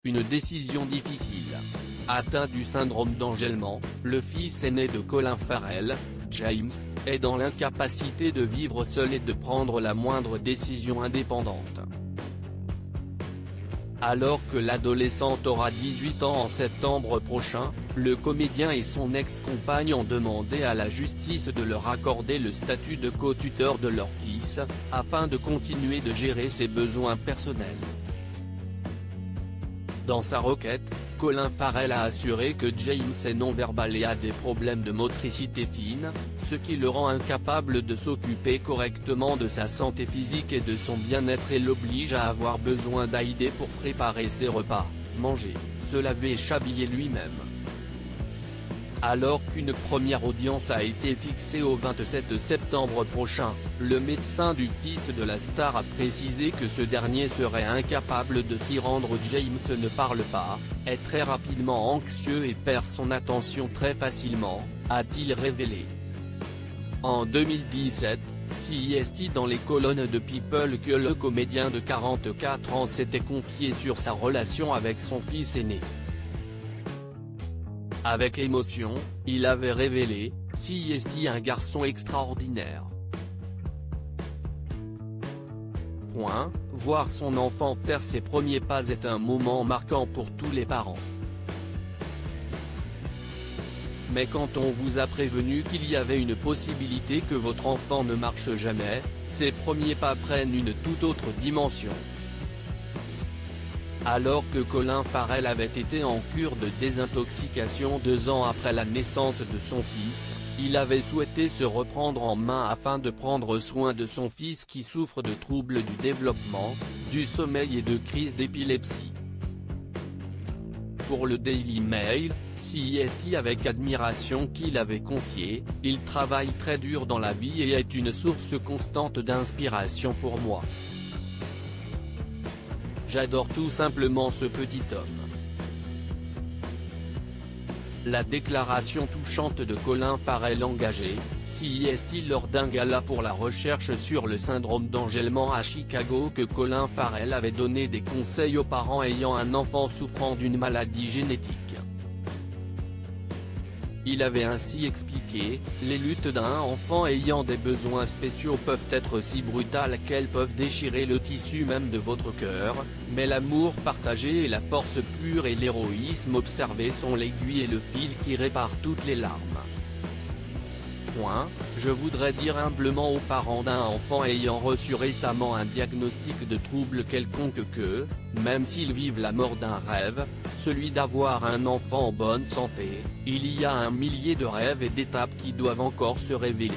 une décision difficile. Atteint du syndrome d'Angelman, le fils aîné de Colin Farrell, James, est dans l'incapacité de vivre seul et de prendre la moindre décision indépendante. Alors que l'adolescente aura 18 ans en septembre prochain, le comédien et son ex-compagne ont demandé à la justice de leur accorder le statut de co-tuteur de leur fils, afin de continuer de gérer ses besoins personnels. Dans sa requête, Colin Farrell a assuré que James est non-verbal et a des problèmes de motricité fine, ce qui le rend incapable de s'occuper correctement de sa santé physique et de son bien-être et l'oblige à avoir besoin d'aider pour préparer ses repas, manger, se laver et s'habiller lui-même. Alors qu'une première audience a été fixée au 27 septembre prochain, le médecin du fils de la star a précisé que ce dernier serait incapable de s'y rendre. James ne parle pas, est très rapidement anxieux et perd son attention très facilement, a-t-il révélé. En 2017, CIST dans les colonnes de People que le comédien de 44 ans s'était confié sur sa relation avec son fils aîné. Avec émotion, il avait révélé, CIST un garçon extraordinaire. Voir son enfant faire ses premiers pas est un moment marquant pour tous les parents. Mais quand on vous a prévenu qu'il y avait une possibilité que votre enfant ne marche jamais, ses premiers pas prennent une toute autre dimension. Alors que Colin Farrell avait été en cure de désintoxication 2 ans après la naissance de son fils, il avait souhaité se reprendre en main afin de prendre soin de son fils qui souffre de troubles du développement, du sommeil et de crises d'épilepsie. Pour le Daily Mail, CIST avec admiration qu'il avait confié, « Il travaille très dur dans la vie et est une source constante d'inspiration pour moi. J'adore tout simplement ce petit homme ». La déclaration touchante de Colin Farrell engagé, CIST lors d'un gala pour la recherche sur le syndrome d'Angelman à Chicago que Colin Farrell avait donné des conseils aux parents ayant un enfant souffrant d'une maladie génétique. Il avait ainsi expliqué, « Les luttes d'un enfant ayant des besoins spéciaux peuvent être si brutales qu'elles peuvent déchirer le tissu même de votre cœur, mais l'amour partagé et la force pure et l'héroïsme observé sont l'aiguille et le fil qui réparent toutes les larmes. » Je voudrais dire humblement aux parents d'un enfant ayant reçu récemment un diagnostic de trouble quelconque que, même s'ils vivent la mort d'un rêve, celui d'avoir un enfant en bonne santé, il y a un millier de rêves et d'étapes qui doivent encore se révéler.